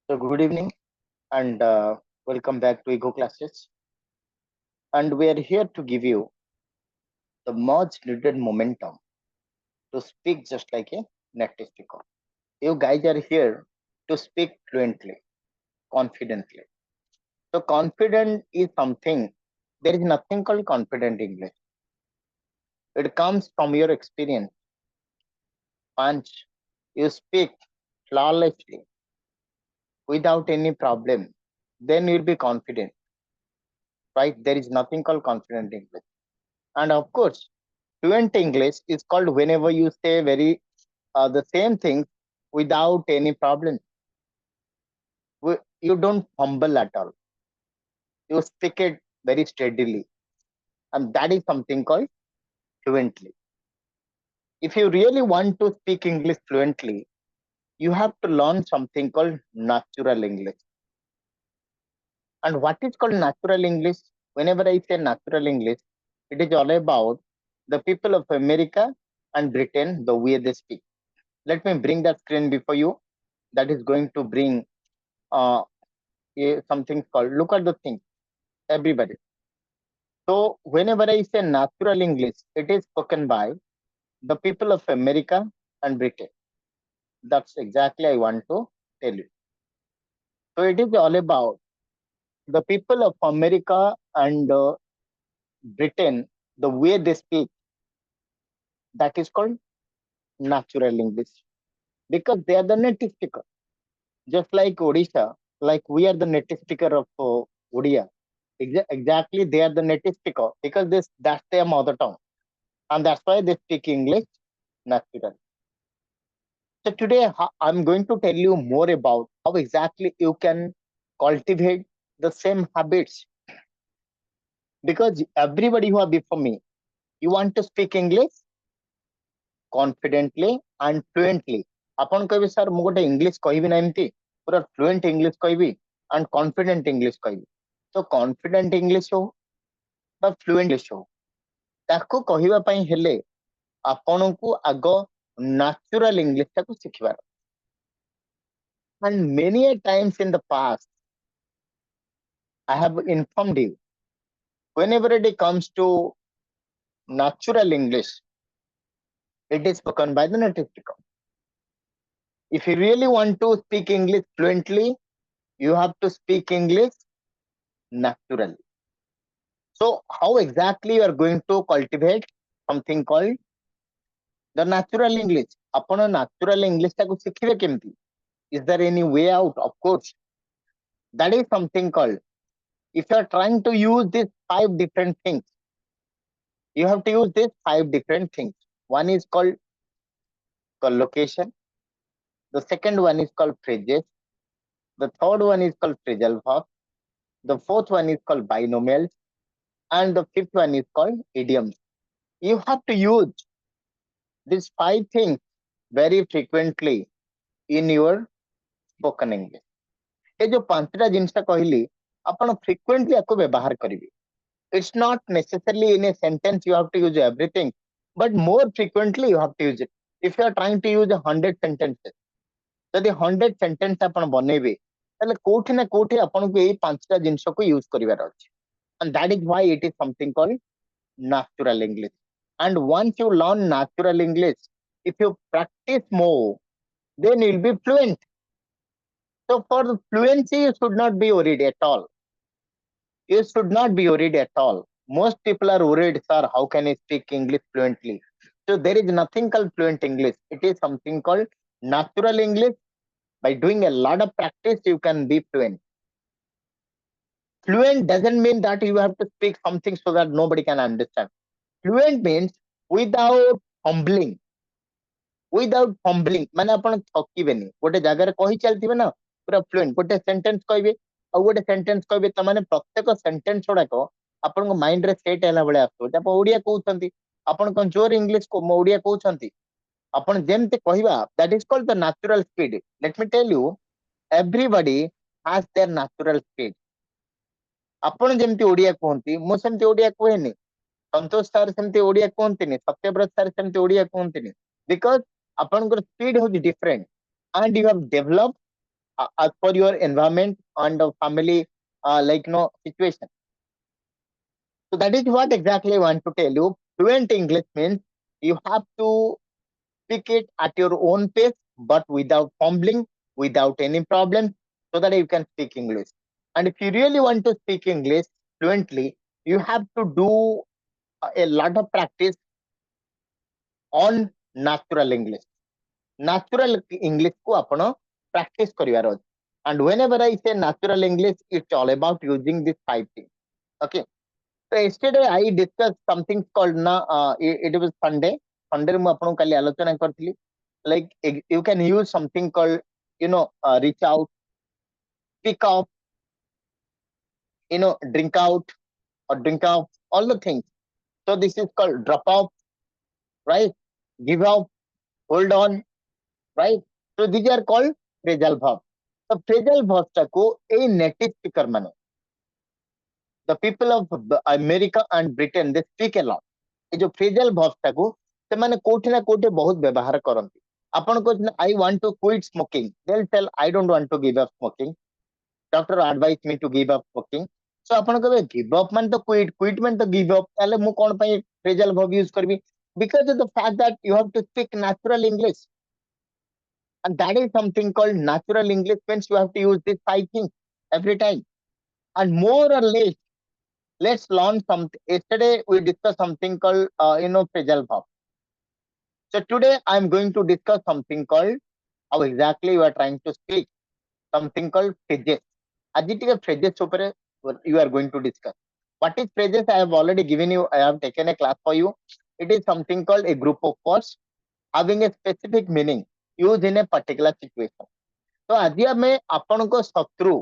So, good evening and welcome back to Ego Classes. And we are here to give you the much needed momentum to speak just like a native speaker. You guys are here to speak fluently, confidently. So, confident is something, there is nothing called confident English. It comes from your experience. Once you speak flawlessly without any problem, then you'll be confident, right? There is nothing called confident English. And of course, fluent English is called whenever you say very the same things without any problem. You don't fumble at all. You speak it very steadily, and that is something called fluently. If you really want to speak English fluently, you have to learn something called natural English. And what is called natural English? Whenever I say natural English, it is all about the people of America and Britain, the way they speak. Let me bring that screen before you. That is going to bring uh, something called, look at the thing, everybody. So whenever I say natural English, it is spoken by the people of America and Britain. That's exactly I want to tell you. So it is all about the people of America and Britain, the way they speak, that is called natural English because they are the native speaker. Just like Odisha, like we are the native speaker of Odia. Exactly, they are the native speaker because that's their mother tongue, and that's why they speak English naturally. So today I'm going to tell you more about how exactly you can cultivate the same habits because everybody who are before me, you want to speak English confidently and fluently. ଆପଣ କହିବେ sir ମୁଁ ଗୋଟେ English କହିବି ନା ଏମିତି ପୁରା fluent English କହିବି and confident English କହିବି ତ confident ଇଂଲିଶ ହଉ ବା fluent ଇଂଲିଶ ହଉ ତାକୁ କହିବା ପାଇଁ ହେଲେ ଆପଣଙ୍କୁ ଆଗ natural ଇଂଲିଶ ଟାକୁ ଶିଖିବାର and many a times in the past I have informed you whenever it comes to natural English it is spoken by the native speaker. If you really want to speak English fluently you have to speak English naturally. So how exactly you are going to cultivate something called the natural English? ଆପଣ natural English ଟାକୁ ଶିଖିବେ କେମିତି? Is there any way out? Of course. That is something called, if you are trying to use these 5 different things, you have to use these 5 different things. One is called collocation. The second one is called phrases. The third one is called phrasal verbs. The fourth one is called binomials. And the fifth one is called idioms. You have to use these 5 things very frequently in your spoken English. ये जो 5टा जिनसा कहली आपण frequently आपको व्यवहार करिवे. It's not necessarily in a sentence you have to use everything, but more frequently you have to use it. If you are trying to use 100 sentences, ଯଦି 100 sentence ଆପଣ ବନେଇବେ ତାହେଲେ କୋଉଠି ନା କୋଉଠି ଆପଣଙ୍କୁ ଏଇ 5ଟା ଜିନିଷକୁ ୟୁଜ କରିବାର ଅଛି. And that is why it is something called natural English. And once you learn natural English, if you practice more, then you'll be fluent. So for the fluency, you should not be worried at all. You should not be worried at all. Most people are worried, sir, how can I speak English fluently? So there is nothing called fluent English. It is something called natural English. By doing a lot of practice, you can be fluent. Fluent doesn't mean that you have to speak something so that nobody can understand. Fluent means without fumbling. Without fumbling ମାନେ ଆପଣ ଥକିବେନି ଗୋଟେ ଜାଗାରେ କହି ଚାଲିଥିବେ ନା ପୁରା fluent ଗୋଟେ sentence କହିବେ ଆଉ ଗୋଟେ sentence କହିବେ ତାମାନେ ପ୍ରତ୍ୟେକ sentence ଗୁଡାକ ଆପଣଙ୍କ ମାଇଣ୍ଡ ରେ ସେଟ୍ ହେଲା ଭଳିଆ ଆସୁଥିବ ଆପଣ ଓଡିଆ କହୁଛନ୍ତି ଆପଣ କଣ ଜୋର ଇଂଲିଶ ଓଡିଆ କହୁଛନ୍ତି ଆପଣ ଯେମିତି କହିବା that is called the natural speed. Let me tell you, everybody has their natural speed. ଆପଣ ଯେମିତି ଓଡିଆ କୁହନ୍ତି ମୁଁ ସେମିତି ଓଡିଆ କୁହେନି, ସନ୍ତୋଷ ସାର୍ ସେମିତି ଓଡିଆ କୁହନ୍ତିନି, ସତ୍ୟବ୍ରତ ସାର୍ ସେମିତି ଓଡିଆ କୁହନ୍ତିନି, because ଆପଣଙ୍କର ସ୍ପିଡ ହଉଛି different and you have developed as per your environment and family situation. So that is what exactly I want to tell you. Fluent English means you have to speak it at your own pace, but without fumbling, without any problem, so that you can speak English. And if you really want to speak English fluently, you have to do a lot of practice on natural English. Natural English को आपण practice करिवार अछि. And whenever I say natural English, it's all about using these five things. Okay. So yesterday I discussed something called it was Sunday. Sunday ମୁଁ ଆପଣଙ୍କୁ କାଲି ଆଲୋଚନା କରିଥିଲି. Like you can use something called reach out, speak out, drink out or drink out, all the things. So this is called drop off, right? Give up, hold on, right? So these are called phrasal verbs. The phrasal verbs टाको a native speaker माने. The people of America and Britain, they speak a lot. ये जो phrasal verbs टाको ସେମାନେ कोठी ना कोठी बहुत व्यवहार करନ୍ତି. ଆପଣ କହୁଛନ୍ତି I want to quit smoking. They'll tell I don't want to give up smoking. Doctor advised me to give up smoking. So ଆପଣ କହିବେ give up ମାନେ ତ quit, quit ମାନେ ତ give up. ତାହେଲେ ମୁଁ କଣ ପାଇଁ phrasal verb use କରିବି? Because of the fact that you have to speak natural English. And that is something called natural English means you have to use these five things every time. And more or less, let's learn something. Yesterday we discussed something called phrasal verb. So today I'm going to discuss something called how exactly you are trying to speak. Something called phrases. Aji tika phrases upare you are going to discuss. What is phrases? I have already given you. I have taken a class for you. It is something called a group of words having a specific meaning used in a particular situation. तो आज आम आपण शत्रु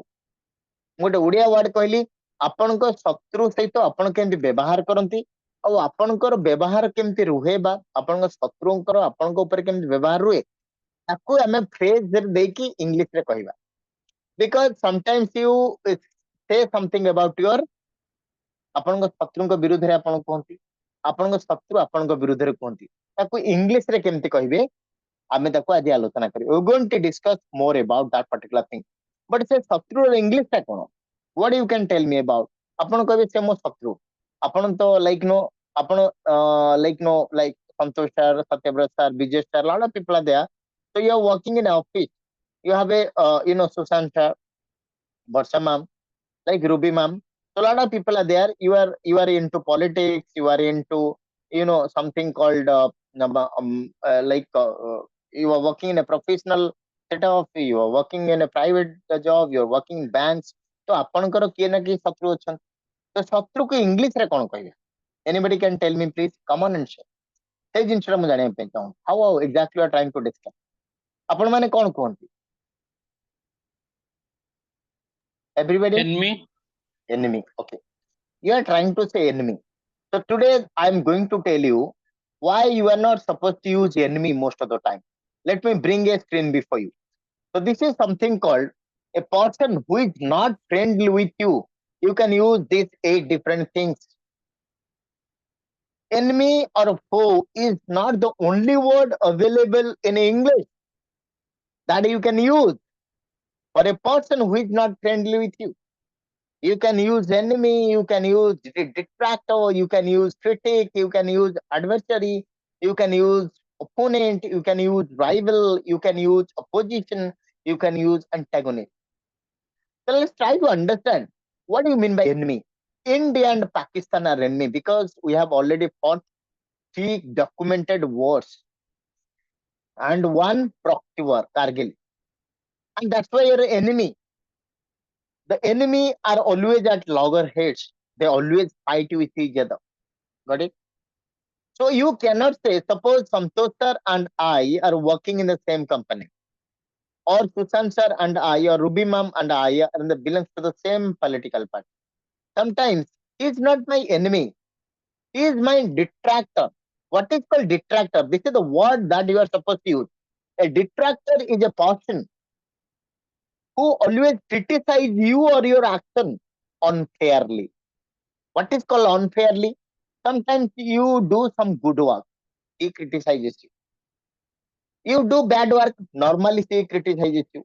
गोटे Odia word कहली आपण शत्रु सहित आपण केमती व्यवहार करती आपणकर व्यवहार केमती रुहे बा आपण शत्रुंकर आपण ऊपर केमती व्यवहार रुहे ताकू आम फ्रेज देकी इंग्लिश रे कहबा बिकॉज समटाइम्स यू से समथिंग अबाउट योर आपण शत्रु विरुद्ध रे आपण कहती आपण शत्रु आपण विरुद्ध रे कहती ताकू इंग्लिश रे केमती कहबे आमे ताको आज आलोचना करी we going to discuss more about that particular thing but से शत्रु इंग्लिश टा कोन what you can tell me about आपण कहबे से मो शत्रु आपण तो लाइक नो आपण like Santosh sir Satyabrata sir Vijay sir lot of people are there so you are working in an office you have a Sushant sir Varsha ma'am like Ruby ma'am. So a lot of people are there. You are into politics. You are into something called you are working in a professional setup. You are working in a private job. You are working in banks. तो आपणकर किए ना कि शत्रु अच्छा तो शत्रु को इंग्लिश रे कौन कहे anybody can tell me please come on and share से जिनसटा मु जानिया पे चाहूँ how exactly are trying to discuss आपण माने कौन कहंती everybody Enemy. enemy okay you are trying to say enemy. So today I'm going to tell you why you are not supposed to use enemy most of the time. Let me bring a screen before you. So this is something called a person who is not friendly with you. You can use these 8 different things. Enemy or foe is not the only word available in English that you can use for a person who is not friendly with you. You can use enemy, you can use detractor, you can use critic, you can use adversary, you can use opponent, you can use rival, you can use opposition, you can use antagonist. So let's try to understand what do you mean by enemy. India and Pakistan are enemy because we have already fought 3 documented wars and 1 proxy war, Kargil. And that's why you're an enemy. The enemy are always at loggerheads. They always fight with each other. Got it? So you cannot say, suppose Santosh sir and I are working in the same company, or Susan sir and I, or Ruby ma'am and I are in the belongs to the same political party. Sometimes he is not my enemy. He is my detractor. What is called detractor? This is the word that you are supposed to use. A detractor is a person who always criticize you or your action unfairly. What is called unfairly? Sometimes you do some good work, he criticizes you. You do bad work, normally he criticizes you.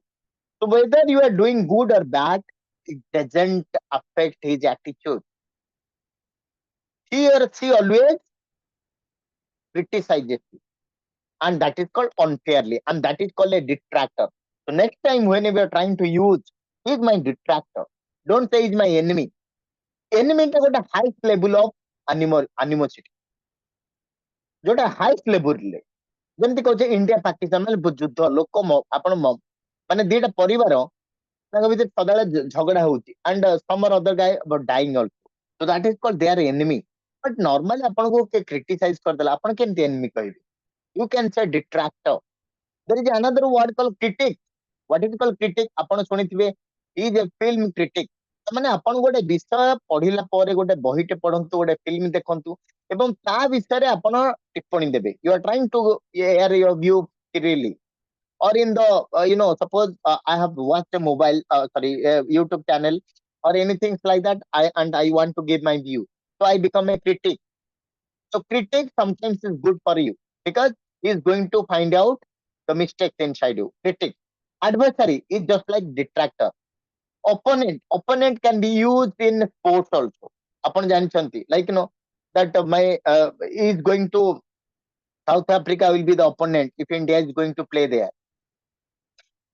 So whether you are doing good or bad, it doesn't affect his attitude. He or she always criticizes you, and that is called unfairly, and that is called a detractor. So next time whenever you are trying to use, he is my detractor. Don't say he's my enemy. Enemy is got a high level of animosity. जोटा heist level रे जेमती कहचे India Pakistan माने युद्ध लोक आपण माने दीटा परिवार तांग भीतर सदाले झगड़ा होउची and some other guy dying also so that is called they are enemy but normally आपण को के क्रिटिसाइज कर देला आपण केनते एनिमी कहबे you can say detractor there is another word called critic what is called critic आपण सुनिथिबे इज ए फिल्म क्रिटिक माने आपण गोटे विषय पढिला परे गोटे बहिटे पढंतु गोटे फिल्म देखंतु एवं ता विषय रे आपण टिप्पणी देबे you are trying to air your view freely or in the suppose I have watched a mobile sorry a YouTube channel or anything like that I want to give my view so I become a critic so critic sometimes is good for you because he is going to find out the mistakes inside you critic adversary is just like detractor opponent can be used in sports also upon janichanti like that my is going to South Africa will be the opponent if India is going to play there.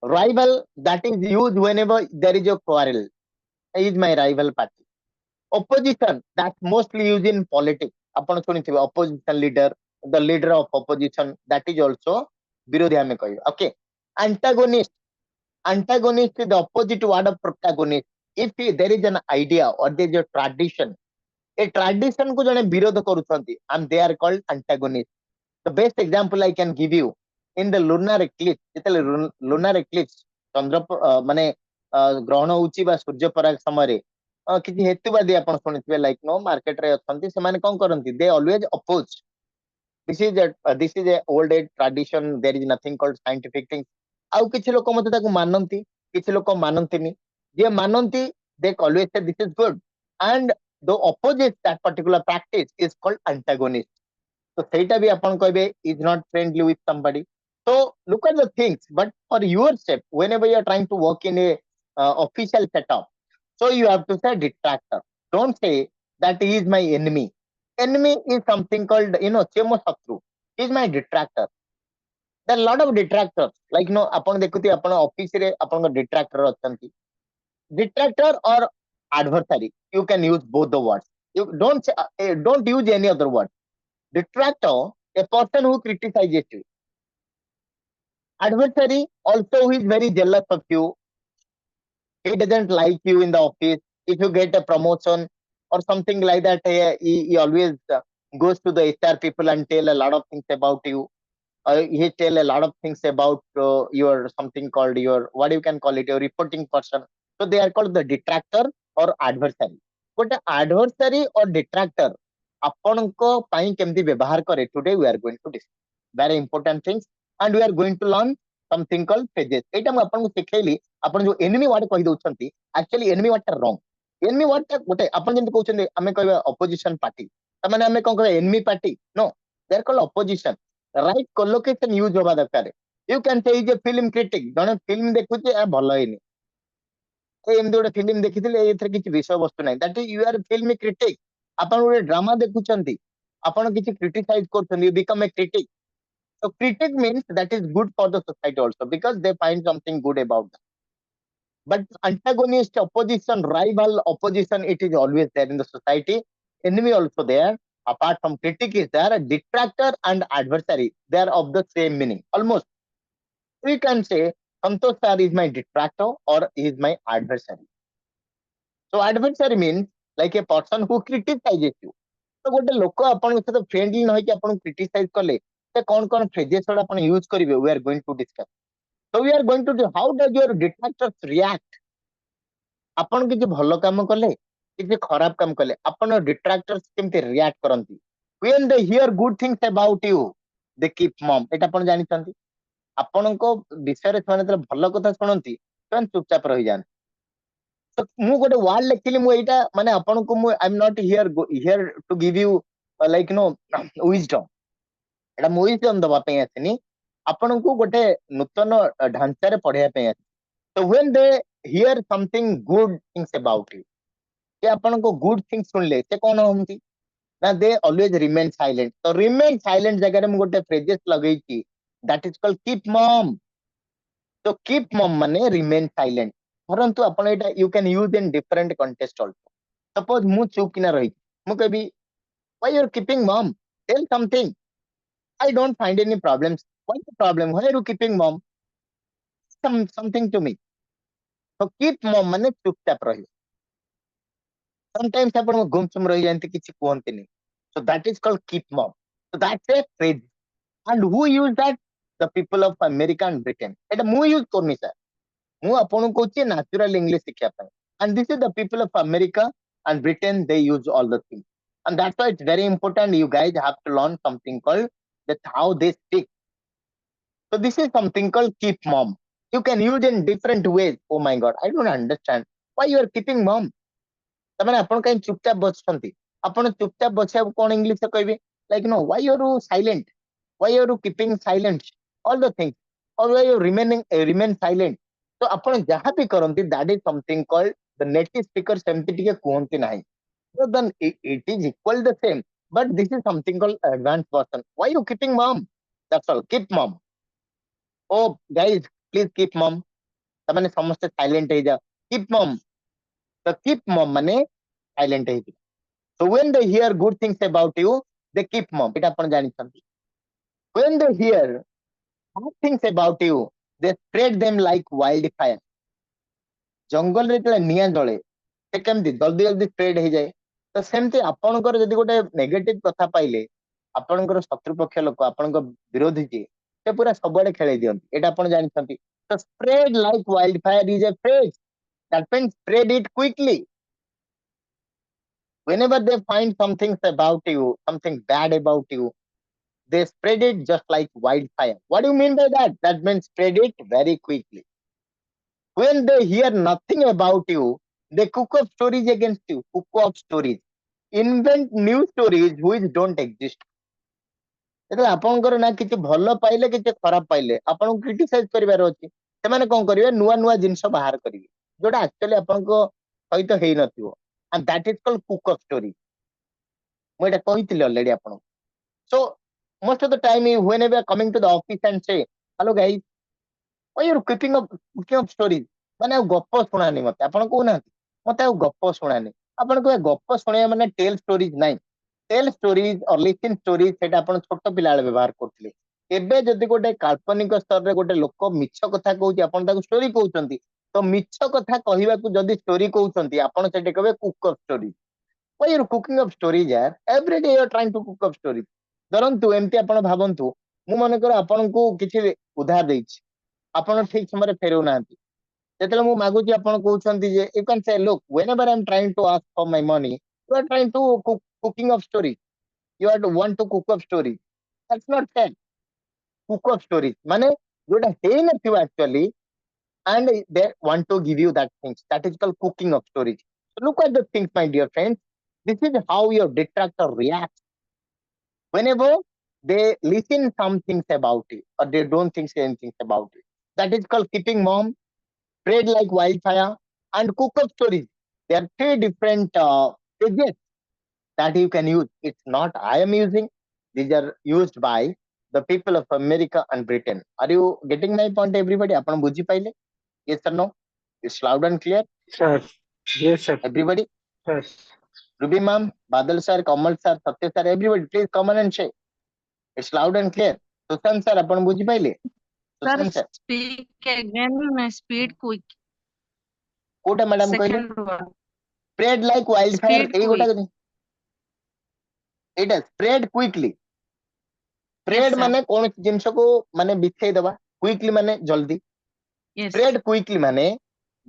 Rival that is used whenever there is a quarrel. Is my rival party. Opposition that's mostly used in politics. Upon opposition leader, the leader of opposition that is also virodhi ame kahiba. Okay. Antagonist. Antagonist is the opposite word of protagonist. If there is an idea or there is a tradition को जने विरोध करूछंती and they are called antagonists. The best example I can give you in the lunar eclipse जेतले lunar eclipse चंद्र माने ग्रहण होउची बा सूर्य पराग समय रे किछि हेतुवादी आपण सुनिथिबे लाइक नो मार्केट रे अछंती से माने कोन करंती they always oppose this is a old age tradition there is nothing called scientific thing आउ किछि लोक मते ताकू मानंती किछि लोक मानंतीनी जे मानंती they always say this is good and the opposite that particular practice is called antagonist so सेटा भी अपन कहबे is not friendly with somebody so look at the things but for yourself whenever you are trying to work in a official setup so you have to say detractor don't say that he is my enemy enemy is something called chemo satru he is my detractor there are a lot of detractors like अपन देखुती अपन office रे अपन detractor अछंती detractor or adversary you can use both the words you don't use any other word detractor a person who criticizes you adversary also who is very jealous of you he doesn't like you in the office if you get a promotion or something like that he always goes to the HR people and tell a lot of things about you he tell a lot of things about your something called your what you can call it your reporting person so they are called the detractor or adversary but the adversary or detractor ଆପଣଙ୍କ ପାଇଁ କେମିତି ବ୍ୟବହାର କରେ today we are going to discuss very important things and we are going to learn something called phrases ଏଇଟା ମୁଁ ଆପଣଙ୍କୁ ଶିଖେଇଲି ଆପଣ ଯୋଉ enemy word କହି ଦଉଛନ୍ତି actually enemy word ଟା wrong enemy word ଟା ଗୋଟେ ଆପଣ ଯେମିତି କହୁଛନ୍ତି ଆମେ କହିବା opposition party ତାମାନେ ଆମେ କଣ କହିବା enemy party no they are called opposition right collocation use होगा दरकार you can say is a film critic जने film देखुचे ଭଲ ହେଇନି एमती गोटे फिल्म देखिथिले एथरे किछि विषय वस्तु नाही that is you are film critic आपण गोटे ड्रामा देखुचंती आपण किछि क्रिटिसाइज करछन you become a critic so critic means that is good for the society also because they find something good about them but antagonist opposition rival opposition it is always there in the society enemy also there apart from critic is there a detractor and adversary they are of the same meaning almost we can say Santosh sir is my detractor or he is my adversary so adversary means like a person who criticizes you तो गोटे लोक आपन सहित friendly न कि आपन criticise करले से कौन फ्रेजेस वाला आपन यूज करिवे we are going to discuss so we are going to do how does your detractors react आपन किछि भलो काम करले किछि खराब काम करले आपन detractors केमते रिएक्ट करंती when they hear good things about you they keep mum एटा आपन जानि छंती आपनको विषय रे ସେମାନେ जेतले भलो कथा सुनंती ସେମାନେ चुपचाप रहि जान तो मु गोटे वर्ड लेखिली मु एटा माने आपनको मु I am not here to give you like wisdom एटा मु विजडम दबा पे आसिनी आपनको गोटे नूतन ढांचा रे पढिया पे आसी So when they hear something good things about you, से आपण को good things सुनले से कौन होंगी ना they always remain silent. So remain silent जगह रे मु गोटे phrases लगई छी, that is called keep mum. So keep mum माने remain silent. परंतु आपण एटा you can use in different context also. Suppose मु चुप किना रही, मु कहबी why you are keeping mum? Tell something. I don't find any problems. What's the problem? Why are you keeping mum? Something to me. So keep mum माने चुपचाप रही. Sometimes आपण गुमसुम रही जानते किसी कहते नहीं. So that is called keep mum. So that's a phrase. And who use that? The people of America and Britain. Eta mu use करनी sir. ମୁଁ ଆପଣଙ୍କୁ କହୁଛି natural English ଶିଖିବା ପାଇଁ. And this is the people of America and Britain, they use all the things. And that's why it's very important you guys have to learn something called that how they speak. So this is something called keep mum. You can use in different ways. Oh my God, I don't understand. Why you are keeping mum? ତାମାନେ ଆପଣ କାଇଁ ଚୁପଚାପ ବସିଛନ୍ତି? ଆପଣ ଚୁପଚାପ ବସିବାକୁ କଣ English ରେ କହିବେ? Like no, why you are silent? Why you are keeping silent? All the things. Or why you remain silent? So ଆପଣ ଯାହା ବି କରନ୍ତି, that is something called the native speaker ସେମିତି ଟିକେ କୁହନ୍ତି ନାହିଁ. So then it is equal the same, but this is something called advanced version. Why you keeping mom? That's all. Keep mom. Oh guys, please keep mom. ତାମାନେ ସମସ୍ତେ silent ହେଇଯାଅ. Keep mom. The keep mom ମାନେ silent ହେଇଯିବ. So when they hear good things about you, they keep mum. ଏଇଟା ଆପଣ ଜାଣିଛନ୍ତି. When they hear bad things about you, they spread them like wildfire. ଜଙ୍ଗଲରେ ଯେତେବେଳେ ନିଆଁ ଜଳେ ସେ କେମିତି ଜଲ୍ଦି ଜଲ୍ଦି ସ୍ପ୍ରେଡ୍ ହେଇଯାଏ. ତ ସେମିତି ଆପଣଙ୍କର ଯଦି ଗୋଟେ ନେଗେଟିଭ କଥା ପାଇଲେ ଆପଣଙ୍କର ଶତ୍ରୁପକ୍ଷ ଲୋକ ଆପଣଙ୍କ ବିରୋଧୀ ଯିଏ ସେ ପୁରା ସବୁଆଡେ ଖେଳେଇ ଦିଅନ୍ତି. ଏଇଟା ଆପଣ ଜାଣିଛନ୍ତି. ତ spread like wildfire is a phrase. That means spread it quickly. Whenever they find something about you, something bad about you, they spread it just like wildfire. What do you mean by that? That means spread it very quickly. When they hear nothing about you, they cook up stories against you. Cook up stories. Invent new stories which don't exist. ଯେତେବେଳେ ଆପଣଙ୍କର ନା କିଛି ଭଲ ପାଇଲେ କିଛି ଖରାପ ପାଇଲେ ଆପଣଙ୍କୁ କ୍ରିଟିସାଇଜ କରିବାର ଅଛି, ସେମାନେ କଣ କରିବେ ନୂଆ ନୂଆ ଜିନିଷ ବାହାର କରିବେ ଯୋଉଟା ଆକ୍ଚୁଆଲି ଆପଣଙ୍କ ସହିତ ହେଇନଥିବ. And that is called cook up story. ମୁଁ ଏଇଟା କହିଥିଲି already ଆପଣଙ୍କୁ. So most of the time whenever coming to the office and say, hello guys, why you cooking up stories? ମାନେ ଆଉ ଗପ ଶୁଣାନି ମତେ. ଆପଣ କହୁନାହାନ୍ତି ମତେ ଆଉ ଗପ ଶୁଣାନି. ଆପଣ କହିବେ ଗପ ଶୁଣେଇବା ମାନେ ଟେଲ ଷ୍ଟୋରିଜ ନାହିଁ. ଟେଲ ଷ୍ଟୋରିଜ or listen stories ସେଟା ଆପଣ ଛୋଟ ପିଲାବେଳେ ବ୍ୟବହାର କରୁଥିଲେ. ଏବେ ଯଦି ଗୋଟେ କାଳ୍ପନିକ ସ୍ତରରେ ଗୋଟେ ଲୋକ ମିଛ କଥା କହୁଛି ଆପଣ ତାକୁ ଷ୍ଟୋରି କହୁଛନ୍ତି, ତ ମିଛ କଥା କହିବାକୁ ଯଦି ଷ୍ଟୋରି କହୁଛନ୍ତି ଆପଣ ସେଠି କହିବେ cook up story. Why you cooking up stories yaar? Every day you are trying to cook up stories. ଧରନ୍ତୁ ଏମିତି ଆପଣ ଭାବନ୍ତୁ ମୁଁ ମନେକର ଆପଣଙ୍କୁ କିଛି ଉଧାର ଦେଇଛି, ଆପଣ ଠିକ ସମୟରେ ଫେରଉନାହାନ୍ତି. ଯେତେବେଳେ ମୁଁ ମାଗୁଛି ଆପଣ କହୁଛନ୍ତି ଯେ you can say look whenever I am trying to ask for my money you are trying to cooking up story. You are to want to cook up story. That's not fair. Cook up stories ମାନେ ଯୋଉଟା ହେଇନଥିବ actually and they want to give you that things. That is called cooking of stories. So look at the things, my dear friends. This is how your detractor reacts whenever they listen some things about you or they don't think anything about you. That is called keeping mom, spread like wildfire, and cook up stories. There are three different phrases that you can use. It's not I am using. These are used by the people of America and Britain. Are you getting my point, everybody? Apan bujhi paile? Yes or no? It's loud and clear. Sir. Yes, sir. Everybody? Sir. Ruby ma'am, Badal sir, Kamal sir, Satya sir, everybody, please come on and say. It's loud and clear. Susan sir, apan bujhi paile? Sir, Susan sir. speak again. Speed quick. କୋଉଟା madam କହିଲେ? Second one. Spread like wildfire. Speed ଏଇ quick. ଗୋଟା ଏଇଟା spread quickly. Yes, Spread sir. ମାନେ କୌଣସି ଜିନିଷକୁ ମାନେ ବିଛେଇ ଦେବା, quickly ମାନେ ଜଲ୍ଦି. Yes. Spread quickly ମାନେ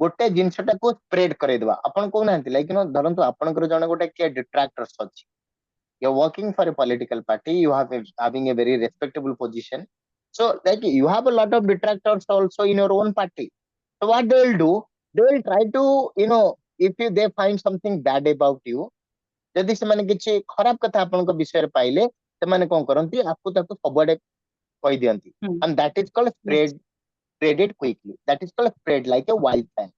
ଗୋଟେ ଜିନିଷଟାକୁ ସ୍ପ୍ରେଡ କରେଇଦବା. ଆପଣ କହୁନାହାନ୍ତି ଲାଇକ୍ ଧରନ୍ତୁ ଆପଣଙ୍କର ଜଣେ ଗୋଟେ କିଏ detractors ଅଛି. You're working for a political party, you have having a very respectable position. So like you have a lot of detractors also in your own party. So what they will do, they will try to, if they find something bad about you, ଯଦି ସେମାନେ କିଛି ଖରାପ କଥା ଆପଣଙ୍କ ବିଷୟରେ ପାଇଲେ ସେମାନେ କଣ କରନ୍ତି ଆକୁ ତାକୁ ସବୁଆଡେ କହିଦିଅନ୍ତି. Hmm. And that is called Yes. spread spread it quickly. That is called spread like a wildfire.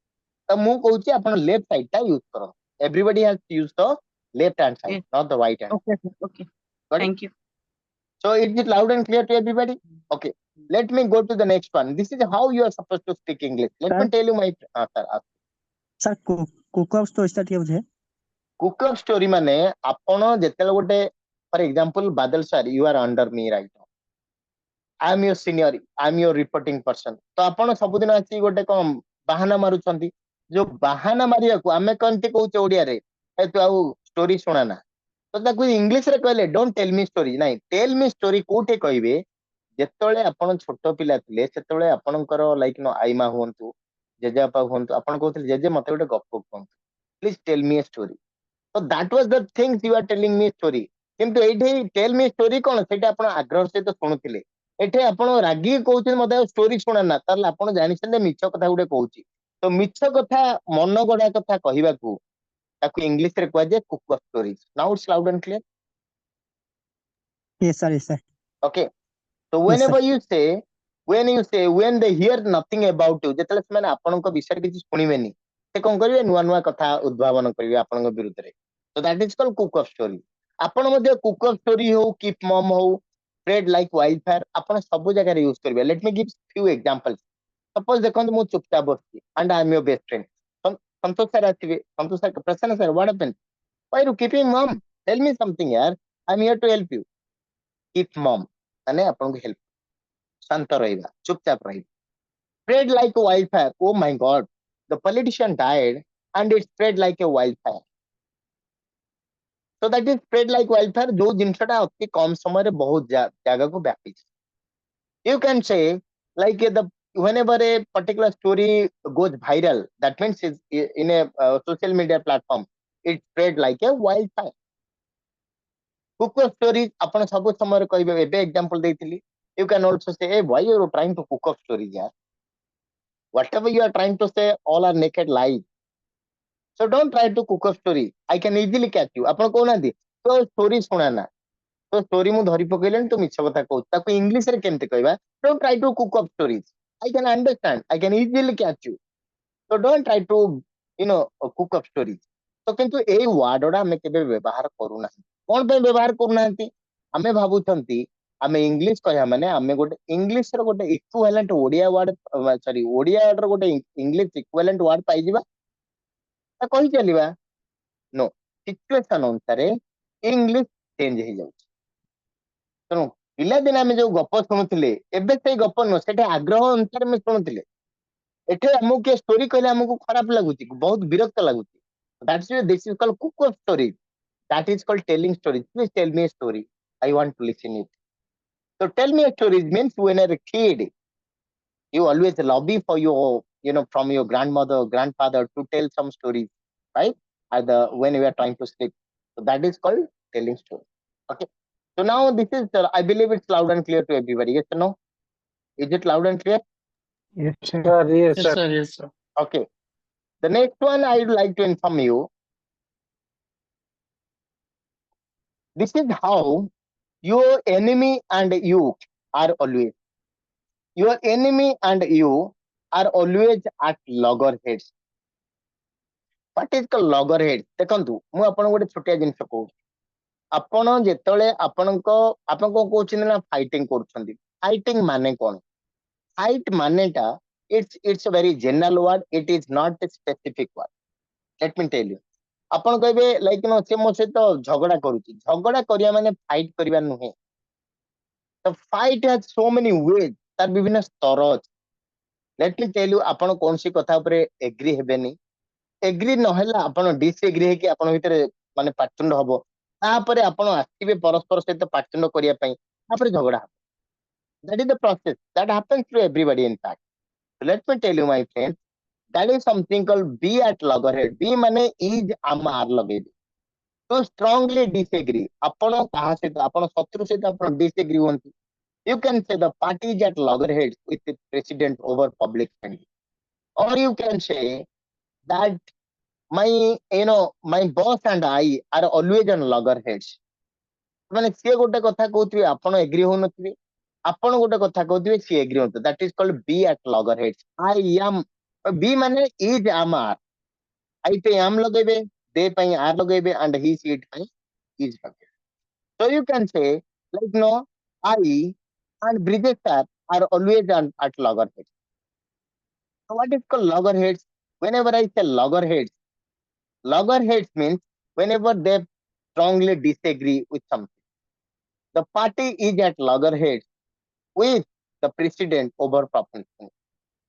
तो मु कहूची आपण लेफ्ट साइड टा यूज करो. Everybody has to use the left hand side, Yes. not the right hand. Okay, sir. Okay. Got it? Thank you. So is it loud and clear to everybody? Okay. Let me go to the next one. This is how you are supposed to speak English. Let me Sir? tell you my sir. Sir cook up story start किया बुझे Cook up story माने आपण जेतेले गोटे for example Badal sir you are under me right now. I am your senior, I am your reporting person. तो आपण सबुदिन आसी गोटे कम बाहाना मारुछंती. जो बाहाना मारिया को आमे कंते कहूचे ओडिया रे ए तू आउ स्टोरी सुनाना. तो ताकू इंग्लिश रे कहले डोंट टेल मी स्टोरी. नाही, टेल मी स्टोरी कोठे कहबे जेतळे आपण छोट पिला थिले सेतळे आपणकर लाइक नो आईमा हुंतु जेजेबापा हुंतु आपण कहउथिले जेजे मते गोटे गप कहंतु, please tell me a story. So that was the things you are telling me story. किंतु एठी टेल मी स्टोरी कोन सेटा आपण आग्रह सहित सुनुथिले. एठी आपण रागी कहउछन मते स्टोरी सुनाना ताले आपण जानिछन मिछ कथा गुडे कहउची. तो मिछ कथा मन गडा कथा कहिबाकू ताकू इंग्लिश रे कहजे cook stories. Now it's loud and clear. Yes sir Okay. So Yes, sir. when they hear nothing about you, जेतले से माने आपनक विषय किछि सुनिबेनी से कोन करिवे नुवा नुवा कथा उद्भावन करिवे आपनक विरुद्ध रे. So that is called cook up story. आपण मध्ये cook up story हो keep mom हो spread like wildfire आपण सब जगह रे यूज करिवे. Let me give few examples. Suppose देखंत मु चुपचाप बसछि and I am your best friend. Santosh sir आथिबे. Santosh sir Prasanna sir what happened? Why you keeping mom? Tell me something yaar. I am here to help you. Keep mom माने आपन को help. शांत रहिबा, चुपचाप रहिबा. Spread like a wildfire. Oh my God, the politician died and it spread like a wildfire. So that is spread like wildfire. जो जिनसटा अति कम समय रे बहुत जगह को व्यापी. You can say like the whenever a particular story goes viral, that means it's in a social media platform, it spread like a wildfire. Cook up stories आपण सब समय रे कहबे. एबे example देइथिली. You can also say, hey, why you are trying to cook up stories, yaar? Whatever you are trying to say, all are naked lies. So don't try to cook up story. I can easily catch you. आपण कहू नांदी तो story सुनाना. तो story मु धरी पकेलेन तो मिछ कथा कहू. ताको इंग्लिश रे केमते कहबा? Don't try to cook up stories. I can understand. I can easily catch you. So don't try to cook up stories. तो किंतु ए वर्ड ओडा हमें केबे व्यवहार करू ना. कोन पे व्यवहार करू नांती? हमें भाबुछंती आमे इंग्लिश कहया माने आमे गोटे इंग्लिश रो गोटे equivalent Odia word sorry Odia word रो गोटे इंग्लिश इक्विवेलेंट वर्ड पाई जिबा ता कहि चलीबा. नो, सिचुएशन अनुसार इंग्लिश चेंज हो जाउछ. तेणु पिला दिन आमे जो गप सुनुथिले एबे से गप न सेटे आग्रह अनुसार में सुनुथिले. एठे हमहु के स्टोरी कहले हमहु खराब लागुची, बहुत विरक्त लागुची. That's why this is called cook up story. That is called telling story. Please tell me a story. I want to listen it. So tell me a story means when you're a kid, you always lobby for your, from your grandmother or grandfather to tell some stories, right? Either when you are trying to sleep. So that is called telling story. Okay. So now this is, I believe it's loud and clear to everybody. Yes or no? Is it loud and clear? yes sir Sir, yes, yes sir. sir yes sir Okay. The next one I would like to inform you. This is how your enemy and you are always. Your enemy and you are always at loggerheads. What is called loggerheads? देखंतु मु आपन गोटे छोटिया जिंस कहू. आपण जेतळे आपणको आपण को कहउछिन ना फाइटिंग करूछंती. फाइटिंग माने कोन? फाइट मानेटा it's a very general word. It is not a specific word. Let me tell you. आपण कहबे लाइक से मो से तो झगड़ा करूची. झगड़ा करिया माने फाइट करिया नुहे. The fight has so many ways. तार विभिन्न स्तर अछि. Let me tell you आपण कोनसी कथा ऊपर एग्री हेबेनी. एग्री नहेला आपण डिसएग्री हे कि आपण भितरे माने पाचंड हबो. तापरे आपण आसीबे परस्पर सहित पाचंड करिया पई. तापरे झगड़ा. That is the process that happens to everybody in fact. So let me tell you my friends, that is something called be at loggerhead. Be माने is आर लगे. To strongly disagree. आपण कहा से आपण शत्रु से आपण disagree होंती. You can say the party is at loggerheads with the president over public spending. Or you can say that my boss and I are always on loggerheads. ମାନେ ସିଏ ଗୋଟେ କଥା କହୁଥିବେ ଆପଣ ଏଗ୍ରି ହଉନଥିବେ. ଆପଣ ଗୋଟେ କଥା କହୁଥିବେ ସି ଏଗ୍ରି ହୁଅନ୍ତୁ, that is called be at loggerheads. I am, be ମାନେ is am are, I ପାଇଁ am ଲଗେଇବେ, they ପାଇଁ are ଲଗେଇବେ, and he she it ପାଇଁ is ଲଗେଇବେ. So you can say like no, I and Bridget sir are always at loggerheads. So what is called loggerheads? Whenever I say loggerheads, loggerheads means whenever they strongly disagree with something. The party is at loggerheads with the president over proposition.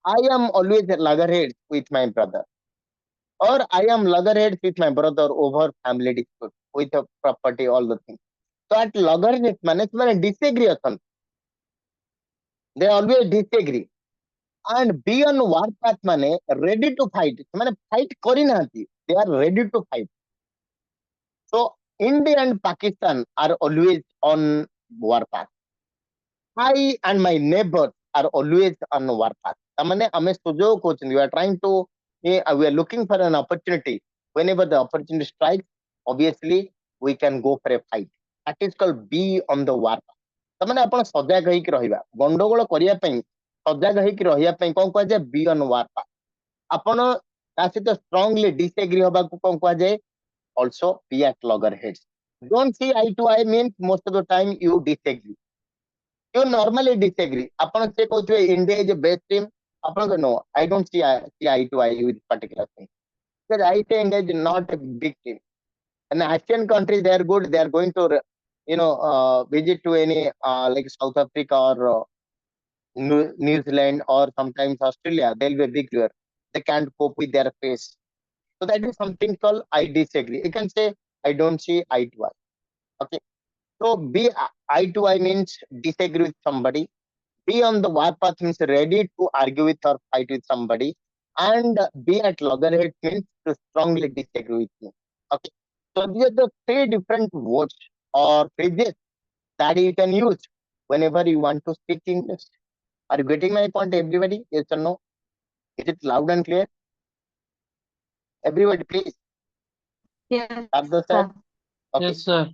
I am always at loggerheads with my brother, or I am loggerheads with my brother over family dispute, with a property, all the things. So at loggerheads, ମାନେ disagree ଅଛନ୍ତି. They always disagree. And be on warpath ମାନେ ready to fight. ସେମାନେ fight କରିନାହାନ୍ତି. They are ready to fight. So India and Pakistan are always on warpath. I and my neighbors are always on warpath. ताମାନେ ଆମେ ସୁଯୋଗ କହୁଛନ୍ତି. We are trying to, we are looking for an opportunity. Whenever the opportunity strikes, obviously we can go for a fight. That is called be on the warpath. ତାମାନେ ଆପଣ ସଜାଗ ହେଇକି ରହିବା, ଗଣ୍ଡଗୋଳ କରିବା ପାଇଁ ସଜାଗ ହେଇକି ରହିବା ପାଇଁ କଣ କୁହାଯାଏ? be on warpath. ଆପଣ ତା ସହିତ strongly disagree ହବାକୁ କଣ କୁହାଯାଏ? Also be at loggerheads. Don't see eye to eye means most of the time you disagree. You normally disagree. ଆପଣ ସେ କହୁଥିବେ India is a best team. ଆପଣ no, I don't see eye to eye with particular thing. Because I say India is not a big team. And Asian countries, they are good. They are going to, visit to any like South Africa or New Zealand or sometimes Australia. They'll be a big player. They can't cope with their pace. So that is something called I disagree. You can say I don't see eye to eye. Okay. So be eye to eye means disagree with somebody. Be on the warpath means ready to argue with or fight with somebody. And be at loggerheads means to strongly disagree with me. Okay. So these are the three different words or phrases that you can use whenever you want to speak English. Are you getting my point, everybody? Yes or no? Is it loud and clear? Everybody, please. Yes, Abdul sir. sir. Okay. Yes, sir.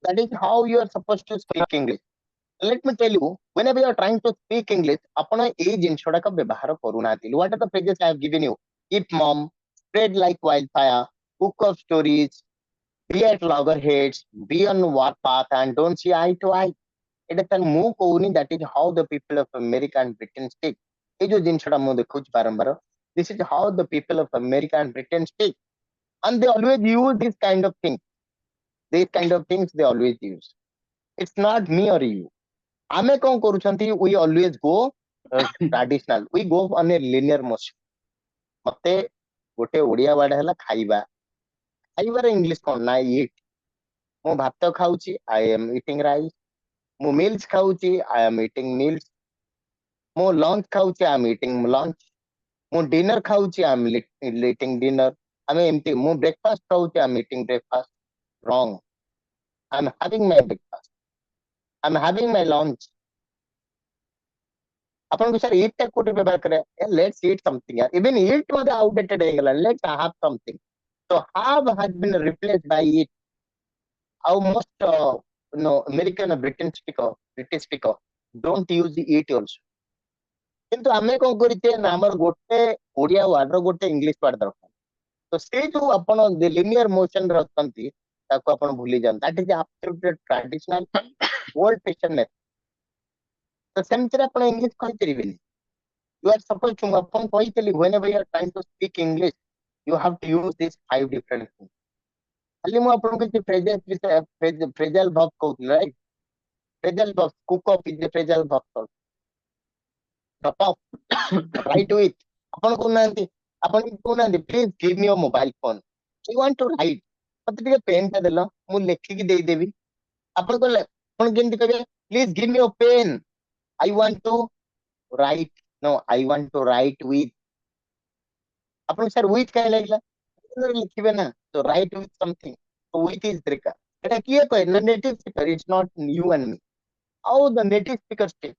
That is how you are supposed to speak English. Let me tell you, whenever you are trying to speak English, ଆପଣ ଏଇ ଜିନିଷଟାକ ବ୍ୟବହାର କରୁନାହାନ୍ତି. What are the phrases I have given you? Keep mum, spread like wildfire, cook up stories, be at loggerheads, be on warpath, and don't see eye to eye. ଏଇଟା ତାର ମୁଁ କହୁନି, that is how the people of America and Britain speak. ଏଇ ଯୋଉ ଜିନିଷଟା ମୁଁ ଦେଖୁଛି ବାରମ୍ବାର, this is how the people of America and Britain speak. And they always use this kind of things. These kind of things they always use. It's not me or you. ଆମେ କଣ କରୁଛନ୍ତି? We always go traditional. We go on a linear motion. ମତେ ଗୋଟେ Odia ward ହେଲା ଖାଇବା. ଖାଇବାର English କଣ? ନା eat. ମୁଁ ଭାତ ଖାଉଛି, I am eating rice. ମୁଁ meals ଖାଉଛି, I am eating meals. ମୁଁ lunch ଖାଉଛି, I am eating lunch. ମୁଁ dinner ଖାଉଛି, I am eating dinner. ଆମେ ଏମିତି, ମୁଁ breakfast ଖାଉଛି, I am eating breakfast. Wrong. I am having my breakfast. I am having my lunch. ଆପଣଙ୍କୁ ସାର୍ eat ଟା କୋଉଠି ବ୍ୟବହାର କରେ? Let's eat something. Even eat ମଧ୍ୟ outdated ହେଇଗଲାଣି. Let's have something. So have has been replaced by eat. How most American or British speaker don't use the eat also. କିନ୍ତୁ ଆମେ କଣ କରିଛେ ନା ଆମର ଗୋଟେ ଓଡିଆ ୱାର୍ଡର ଗୋଟେ ଇଂଲିଶ ୱାର୍ଡ ଦରକାର. ତ ସେଇ ଯୋଉ ଆପଣ linear motion ରେ ଅଛନ୍ତି ତାକୁ ଆପଣ ଭୁଲି ଯାଆନ୍ତି. That is absolutely traditional old fashioned method. ତ ସେମିତିରେ ଆପଣ ଇଂଲିଶ କହିପାରିବେନି. You are supposed to, ଆପଣ କହିଥିଲି, whenever you are trying to speak English, you have to use these 5 different things. ଖାଲି ମୁଁ ଆପଣଙ୍କୁ କିଛି phrasal verb କହୁଥିଲି, right? Phrasal verb, cook up is a phrasal verb. Drop off, write with. ଆପଣ କହୁନାହାନ୍ତି please give me your mobile phone. I want to write. ମତେ ଟିକେ pain ଟା ଦେଲ, ମୁଁ ଲେଖିକି ଦେଇଦେବି. ଆପଣ କହିଲେ, ଆପଣ କେମିତି କହିବେ? Please give me your pen. I want to write. No, I want to write with. ଆପଣଙ୍କୁ ସାର୍ with କାହିଁ ଲାଗିଲା? ଲେଖିବେ ନା, so write with something. So with is drinker. ଏଟା କିଏ କହେ? ନା native speaker. It's not you and me. How the native speaker speak?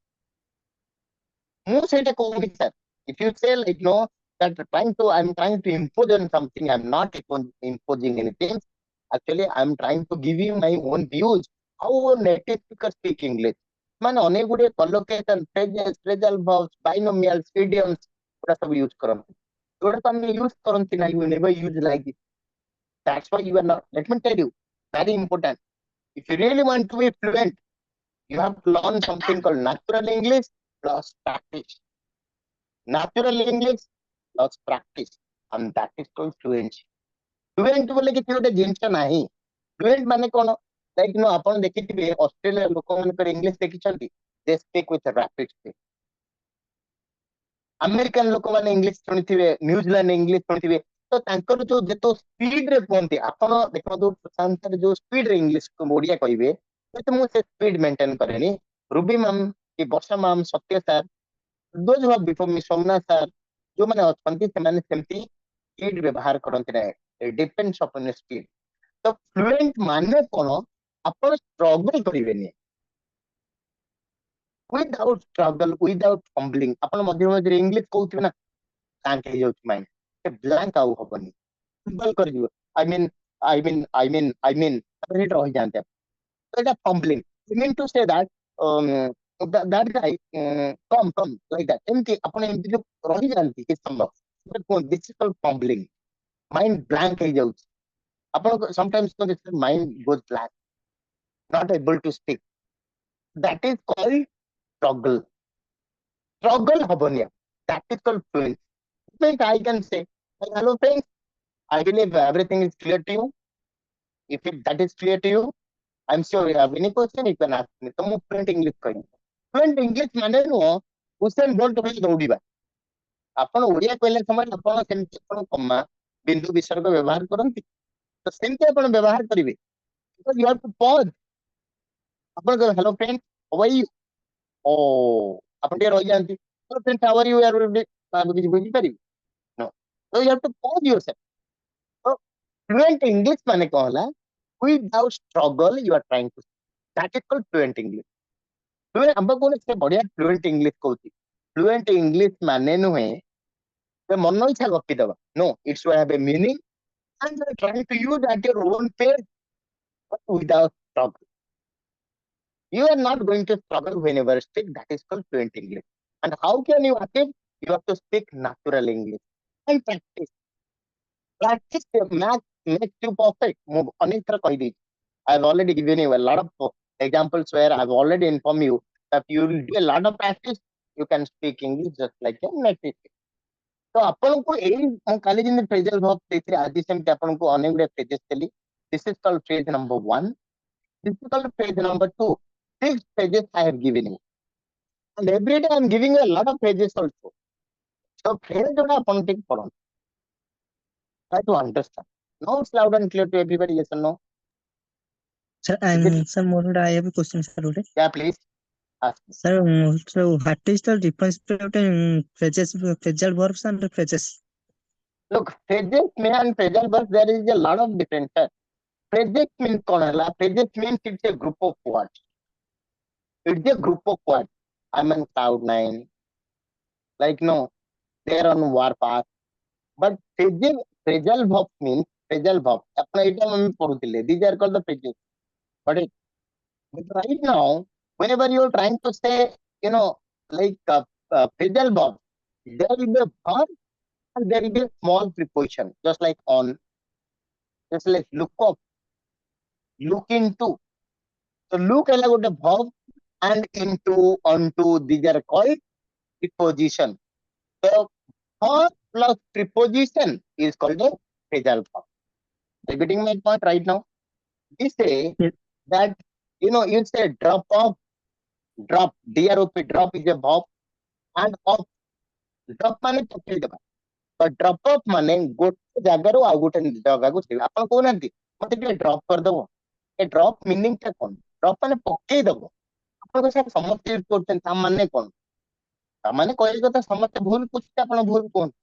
ମୁଁ ସେଇଟା କହୁନି sir. If you say like no, that I'm trying to impose on something, I'm not imposing anything. Actually, I'm trying to give you my own views. How a native speaker speak English. ମାନେ ଅନେक गुड़े collocation, phrases, phrasal verbs, binomials, idioms पूरा सब use करते जोड़ा तो हमने use करते ना you never use like it. That's why you are not. Let me tell you, very important. If you really want to be fluent, you have to learn something called natural English plus practice. Natural English plus practice, and that is called fluency. Fluent बोले कि ଗୋଟେ ଜିନିଷ ନାହିଁ fluent ମାନେ କଣ like no ଆପଣ ଦେଖିଥିବେ Australia ଲୋକମାନଙ୍କର ଇଂଲିଶ ଦେଖିଛନ୍ତି they speak with a rapid speed. American ଲୋକମାନେ ଇଂଲିଶ ଶୁଣିଥିବେ ନ୍ୟୁଜିଲାଣ୍ଡ ଇଂଲିଶ ଶୁଣିଥିବେ ତ ତାଙ୍କର ଯୋଉ ଯେତେ ସ୍ପିଡ ରେ କୁହନ୍ତି ଆପଣ ଦେଖନ୍ତୁ ପ୍ରଶାନ୍ତର ଯୋଉ ସ୍ପିଡ ରେ ଇଂଲିଶ ଓଡିଆ କହିବେ ତ ମୁଁ ସେ ସ୍ପିଡ ମେଣ୍ଟେନ କରେନି ରୁବି ମ୍ୟାମ କି ବର୍ଷା ma'am Satya sir those who have before me Somnath sir ଯୋଉମାନେ ଅଛନ୍ତି ସେମାନେ ସେମିତି ସ୍ପିଡ ବ୍ୟବହାର କରନ୍ତି ନାହିଁ ଡିପେଣ୍ଡସ ଅପନ ସ୍ପିଡ ତ ଫ୍ଲୁଏଣ୍ଟ ମାନେ କଣ ଆପଣ ଷ୍ଟ୍ରଗଲ କରିବେନି without struggle without fumbling ଆପଣ ମଝିରେ ମଝିରେ ଇଂଲିଶ କହୁଥିବେ ନା ବ୍ଲାଙ୍କ ହେଇଯାଉଛି ମାଇଣ୍ଡ ସେ ବ୍ଲାଙ୍କ ଆଉ ହବନି ଫମ୍ବଲ କରିଯିବ I mean ତାପରେ ସେଠି ରହିଯାଆନ୍ତି ଆପଣ ଏଇଟା ଫମ୍ବଲିଂ you mean to say that that guy come like that ଏମିତି ଆପଣ ଏମିତି ଯୋଉ ରହିଯାଆନ୍ତି କିଛି ସମୟ this is called fumbling mind blank ହେଇଯାଉଛି ଆପଣ sometimes mind goes blank not able to speak that is called struggle ହବନି that is called fluency. Like I can say, like, hello friends, I believe everything is clear to you. If that is clear to you, I'm sure you have any question, you can ask me. तो मैं fluent English कहूँ. Fluent English माने नुह Usain bolt भଳି ଦୌଡ଼ିବା. ଆପଣ ଓଡ଼ିଆ କହିଲା ସମୟରେ ଆପଣ ସେମିତି ଆପଣ କମା ବିନ୍ଦୁ ବିସର୍ଗ ବ୍ୟବହାର କରନ୍ତି. ତ ସେମିତି ଆପଣ ବ୍ୟବହାର କରିବେ. Because you have to pause. ଆପଣ କହିବେ hello friends, how are you? ଆପଣ ଟିକେ ରହିଯାଆନ୍ତି. Hello friends, how are you? କିଛି ବୁଝିପାରିବେ? No. So you have to pause yourself. So fluent English ମାନେ କଣ ହେଲା? Without struggle you are trying to. That is called fluent English. Fluent ଆମ କଣ ସେ ବଢିଆ fluent English କହୁଛି. Fluent English ମାନେ ନୁହେଁ ସେ ମନ ଇଚ୍ଛା ଗପିଦବା. No, it should have a meaning and you are trying to use at your own pace but without struggle. You are not going to struggle whenever you speak. That is called fluent English. And how can you achieve? You have to speak natural English and practice. Practice makes you perfect. ମୁଁ ଅନେକ ଥର କହିଦେଇଛି. I've already given you a lot of examples where I've already informed you that you will do a lot of practice. You can speak English just like a native. तो ଆପଣଙ୍କୁ ଏଇ ମୁଁ କାଲି ଯେମିତି phrasal verb ଦେଇଥିଲି ଆଜି ସେମିତି ଆପଣଙ୍କୁ ଅନେକ ଗୁଡ଼ିଏ phrases ଦେଲି. This is called phrase number 1. This is called phrase number 2. 6 phrases I have given you. And every day I am giving you a lot of phrases also. So phrase ଯୋଉଟା ଆପଣ ଟିକେ ପଢ଼ନ୍ତୁ. Try to understand. Now it's loud and clear to everybody, yes or no? Sir, sir, I have a question, sir. Okay? Yeah, please ask me. Sir, so what is the difference between phrasal verbs and phrases? Look, phrases and phrasal verbs, there is a lot of difference. Phrases means कौन है? Phrases means it's a group of words. It's a group of words. I'm on cloud 9. Like no, they're on warpath. But phrasal verb means phrasal verb. अपना इधर हम पढ़ुଥିଲେ. These are called the phrases. But right now, whenever you're trying to say, like phrasal verb, there is a verb and there is a small preposition, just like on, just like look up, look into. So look is a verb and into, onto, these are called preposition. So verb plus preposition is called a phrasal verb. Repeating my point right now. We say Yes. that, you say drop off, drop, D-R-O-P, drop is a verb and off. Drop ମାନେ ପକେଇ ଦେବା. But drop off ମାନେ ଗୋଟେ ଜାଗାରୁ ଆଉ ଗୋଟେ ଜାଗାକୁ ଯିବା. ଆପଣ କହୁନାହାନ୍ତି ମତେ ଟିକେ ଡ୍ରପ୍ କରିଦବ. ଏ ଡ୍ରପ୍ ମିନିଂ ଟା କଣ? ଡ୍ରପ୍ ମାନେ ପକେଇ ଦବ. ଆପଣଙ୍କ ସାର୍ ସମସ୍ତେ ୟୁଜ କରୁଛନ୍ତି ତା ମାନେ କଣ? ତା ମାନେ କହିବା କଥା ସମସ୍ତେ ଭୁଲ କହୁଛନ୍ତି ଆପଣ ଭୁଲ କୁହନ୍ତୁ.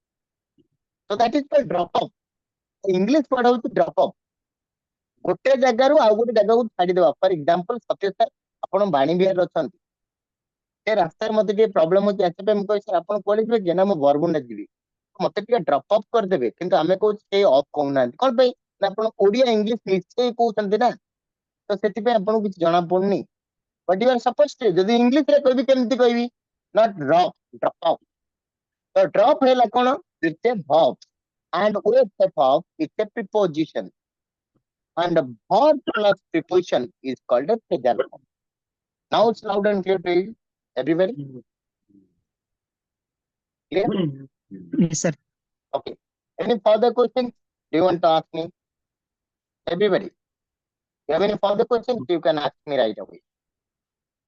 So that is called drop off. English word ହଉଛି drop off. ଗୋଟେ ଜାଗାରୁ ଆଉ ଗୋଟେ ଜାଗାକୁ ଛାଡିଦେବା. ଫର ଏକ୍ସାମ୍ପଲ ସତ୍ୟ ସାର୍ ଆପଣ ବାଣୀ ବିହାରରେ ଅଛନ୍ତି. ସେ ରାସ୍ତାରେ ମତେ ଟିକେ ପ୍ରୋବ୍ଲେମ ହଉଛି ଆସିବା ପାଇଁ ମୁଁ କହିବି ସାର୍ ଆପଣ କୁଆଡେ ଯିବେ କି ନା ମୁଁ ବରମୁଣ୍ଡା ଯିବି ମତେ ଟିକେ ଡ୍ରପ୍ ଅଫ୍ କରିଦେବେ କିନ୍ତୁ ଆମେ କହୁଛୁ କେହି ଅଫ୍ କହୁନାହାନ୍ତି କଣ ପାଇଁ ନା ଆପଣ ଓଡିଆ ଇଂଲିଶ ମିଶେଇ କହୁଛନ୍ତି ନା ତ ସେଥିପାଇଁ ଆପଣଙ୍କୁ କିଛି ଜଣା ପଡୁନି but you are supposed to जदि इंग्लिश रे कहबी केमती कहबी not drop तो drop है कोन it's a verb and with the verb it's a preposition and the verb plus preposition is called a phrasal verb. Now it's loud and clear to you everybody clear? Yes, sir. Okay, any further questions do you want to ask me everybody? You have any further questions you can ask me right away.